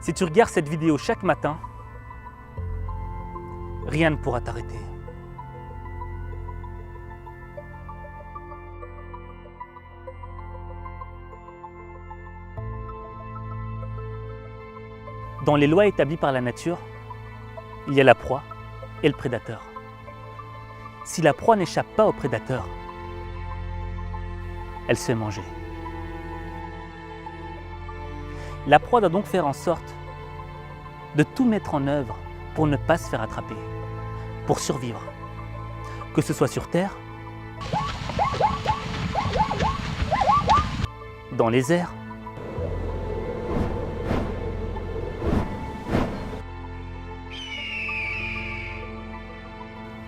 Si tu regardes cette vidéo chaque matin, rien ne pourra t'arrêter. Dans les lois établies par la nature, il y a la proie et le prédateur. Si la proie n'échappe pas au prédateur, elle se fait manger. La proie doit donc faire en sorte de tout mettre en œuvre pour ne pas se faire attraper, pour survivre, que ce soit sur terre, dans les airs,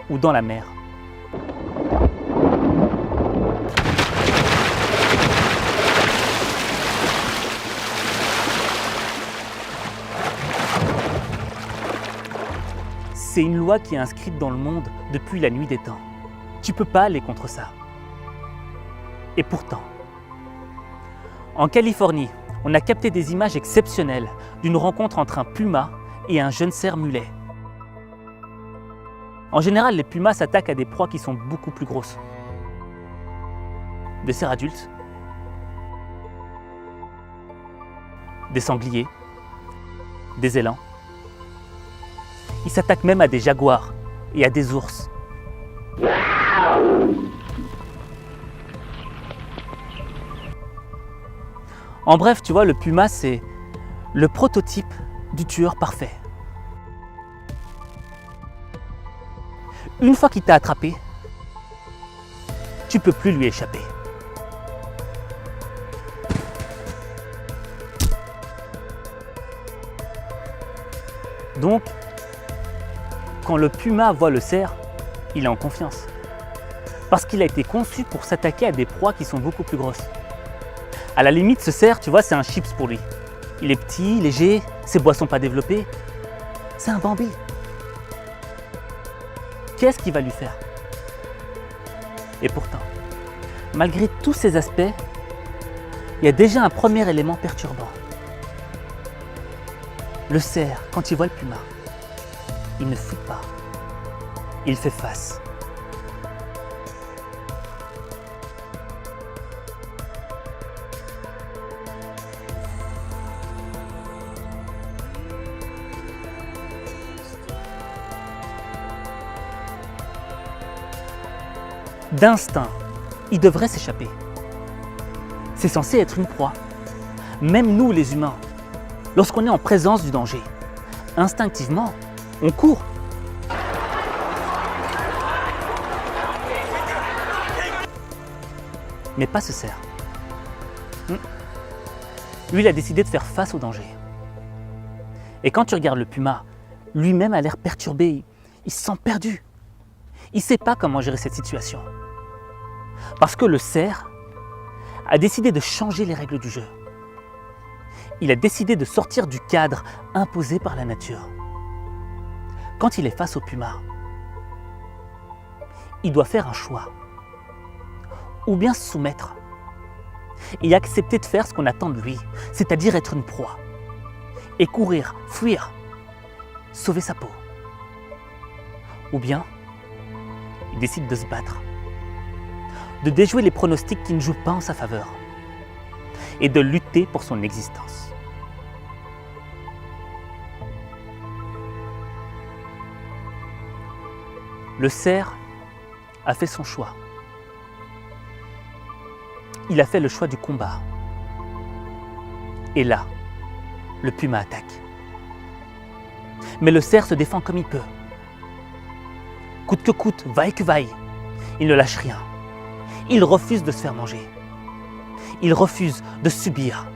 ou dans la mer. C'est une loi qui est inscrite dans le monde depuis la nuit des temps. Tu ne peux pas aller contre ça. Et pourtant, en Californie, on a capté des images exceptionnelles d'une rencontre entre un puma et un jeune cerf mulet. En général, les pumas s'attaquent à des proies qui sont beaucoup plus grosses. Des cerfs adultes, des sangliers, des élans. Ils s'attaquent même à des jaguars et à des ours. En bref, tu vois, le puma, c'est le prototype du tueur parfait. Une fois qu'il t'a attrapé, tu ne peux plus lui échapper. Donc, quand le puma voit le cerf, il est en confiance. Parce qu'il a été conçu pour s'attaquer à des proies qui sont beaucoup plus grosses. À la limite, ce cerf, tu vois, c'est un chips pour lui. Il est petit, léger, ses bois sont pas développés. C'est un Bambi. Qu'est-ce qu'il va lui faire? Et pourtant, malgré tous ces aspects, il y a déjà un premier élément perturbant. Le cerf, quand il voit le puma, il ne fuit pas, il fait face. D'instinct, il devrait s'échapper. C'est censé être une proie. Même nous, les humains, lorsqu'on est en présence du danger, instinctivement, on court. Mais pas ce cerf. Lui, il a décidé de faire face au danger. Et quand tu regardes le puma, lui-même a l'air perturbé, il se sent perdu. Il ne sait pas comment gérer cette situation. Parce que le cerf a décidé de changer les règles du jeu. Il a décidé de sortir du cadre imposé par la nature. Quand il est face au puma, il doit faire un choix. Ou bien se soumettre et accepter de faire ce qu'on attend de lui, c'est-à-dire être une proie. Et courir, fuir, sauver sa peau. Ou bien, il décide de se battre, de déjouer les pronostics qui ne jouent pas en sa faveur et de lutter pour son existence. Le cerf a fait son choix. Il a fait le choix du combat. Et là, le puma attaque. Mais le cerf se défend comme il peut. Coûte que coûte, vaille que vaille, il ne lâche rien. Il refuse de se faire manger. Il refuse de subir.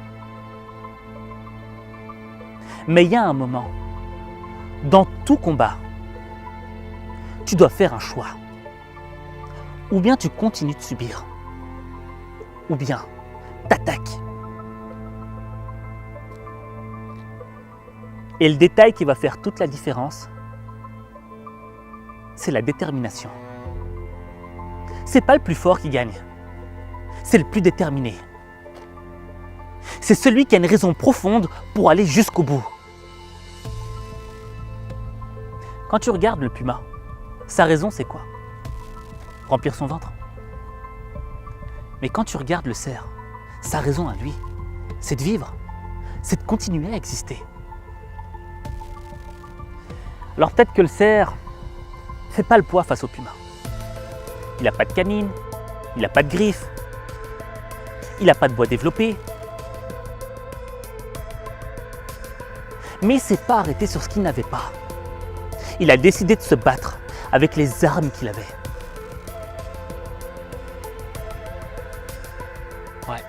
Mais il y a un moment, dans tout combat, tu dois faire un choix. Ou bien tu continues de subir, ou bien t'attaques. Et le détail qui va faire toute la différence, c'est la détermination. C'est pas le plus fort qui gagne, c'est le plus déterminé. C'est celui qui a une raison profonde pour aller jusqu'au bout. Quand tu regardes le puma, sa raison c'est quoi? Remplir son ventre. Mais quand tu regardes le cerf, sa raison à lui, c'est de vivre, c'est de continuer à exister. Alors peut-être que le cerf ne fait pas le poids face au puma. Il n'a pas de canine, il n'a pas de griffes, il n'a pas de bois développé. Mais il ne s'est pas arrêté sur ce qu'il n'avait pas. Il a décidé de se battre avec les armes qu'il avait. Ouais.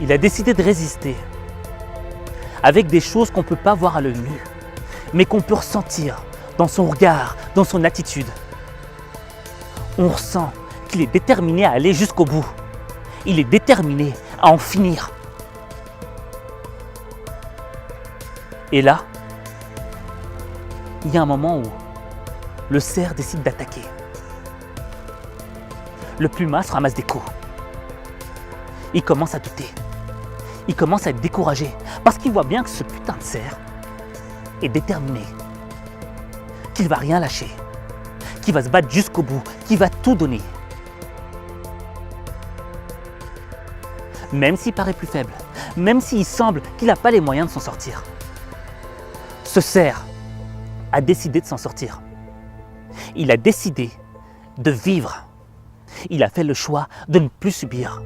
Il a décidé de résister avec des choses qu'on ne peut pas voir à l'œil nu, mais qu'on peut ressentir dans son regard, dans son attitude. On ressent qu'il est déterminé à aller jusqu'au bout. Il est déterminé à en finir. Et là, il y a un moment où le cerf décide d'attaquer. Le puma se ramasse des coups. Il commence à douter. Il commence à être découragé parce qu'il voit bien que ce putain de cerf est déterminé, qu'il va rien lâcher, qu'il va se battre jusqu'au bout, qu'il va tout donner. Même s'il paraît plus faible, même s'il semble qu'il n'a pas les moyens de s'en sortir. Ce cerf a décidé de s'en sortir. Il a décidé de vivre. Il a fait le choix de ne plus subir.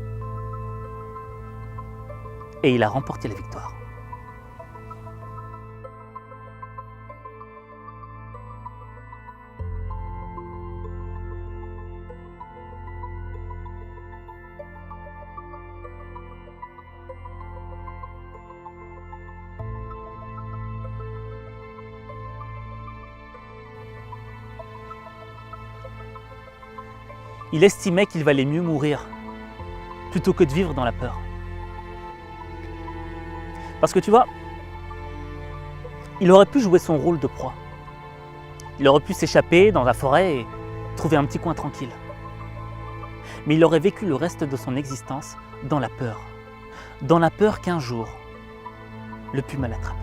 Et il a remporté la victoire. Il estimait qu'il valait mieux mourir plutôt que de vivre dans la peur. Parce que tu vois, il aurait pu jouer son rôle de proie. Il aurait pu s'échapper dans la forêt et trouver un petit coin tranquille. Mais il aurait vécu le reste de son existence dans la peur. Dans la peur qu'un jour, le puma l'attrape.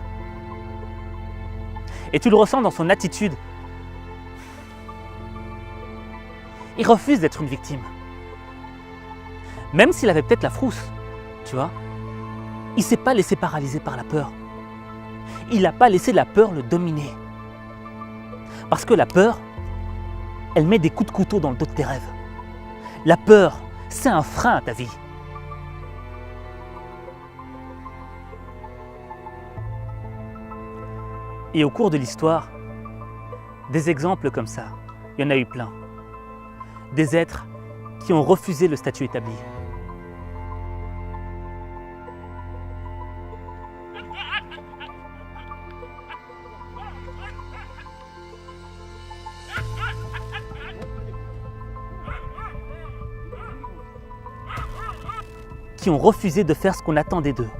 Et tu le ressens dans son attitude. Il refuse d'être une victime. Même s'il avait peut-être la frousse, tu vois. Il ne s'est pas laissé paralyser par la peur. Il n'a pas laissé la peur le dominer. Parce que la peur, elle met des coups de couteau dans le dos de tes rêves. La peur, c'est un frein à ta vie. Et au cours de l'histoire, des exemples comme ça, il y en a eu plein. Des êtres qui ont refusé le statut établi. Qui ont refusé de faire ce qu'on attendait d'eux.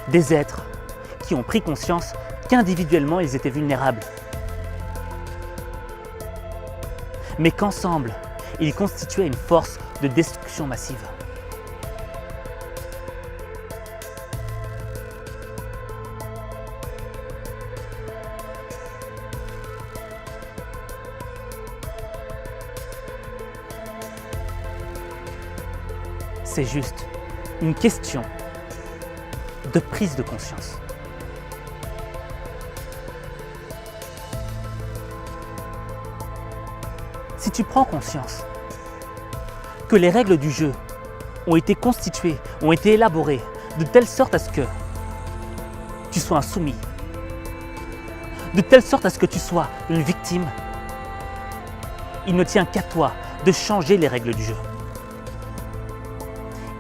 Des êtres qui ont pris conscience qu'individuellement ils étaient vulnérables, mais qu'ensemble ils constituaient une force de destruction massive. C'est juste une question de prise de conscience. Si tu prends conscience que les règles du jeu ont été constituées, ont été élaborées de telle sorte à ce que tu sois un soumis, de telle sorte à ce que tu sois une victime, il ne tient qu'à toi de changer les règles du jeu.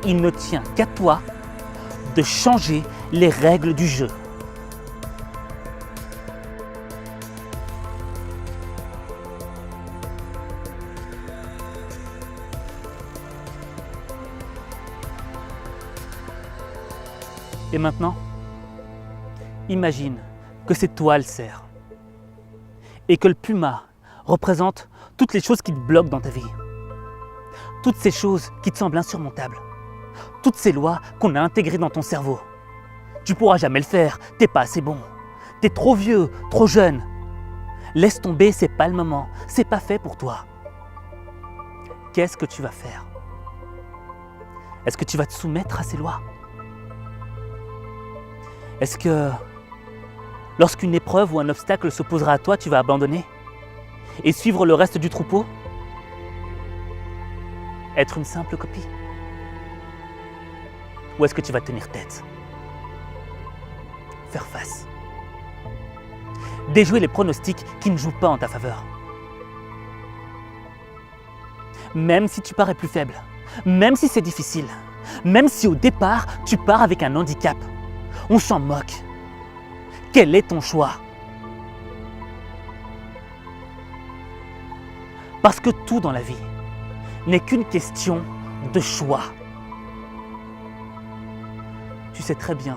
Il ne tient qu'à toi de changer les règles du jeu. Et maintenant, imagine que c'est toi le cerf et que le puma représente toutes les choses qui te bloquent dans ta vie. Toutes ces choses qui te semblent insurmontables. Toutes ces lois qu'on a intégrées dans ton cerveau. Tu pourras jamais le faire, t'es pas assez bon. T'es trop vieux, trop jeune. Laisse tomber, c'est pas le moment, c'est pas fait pour toi. Qu'est-ce que tu vas faire? Est-ce que tu vas te soumettre à ces lois? Est-ce que lorsqu'une épreuve ou un obstacle s'opposera à toi, tu vas abandonner et suivre le reste du troupeau? Être une simple copie? Ou est-ce que tu vas tenir tête? Faire face? Déjouer les pronostics qui ne jouent pas en ta faveur? Même si tu parais plus faible, même si c'est difficile, même si au départ tu pars avec un handicap, on s'en moque. Quel est ton choix? Parce que tout dans la vie n'est qu'une question de choix. Tu sais très bien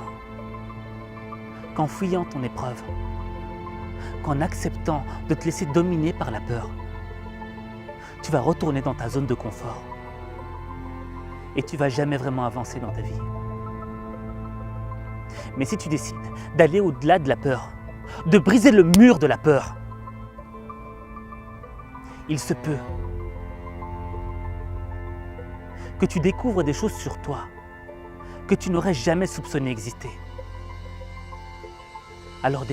qu'en fuyant ton épreuve, qu'en acceptant de te laisser dominer par la peur, tu vas retourner dans ta zone de confort et tu vas jamais vraiment avancer dans ta vie. Mais si tu décides d'aller au-delà de la peur, de briser le mur de la peur, il se peut que tu découvres des choses sur toi que tu n'aurais jamais soupçonné exister. Alors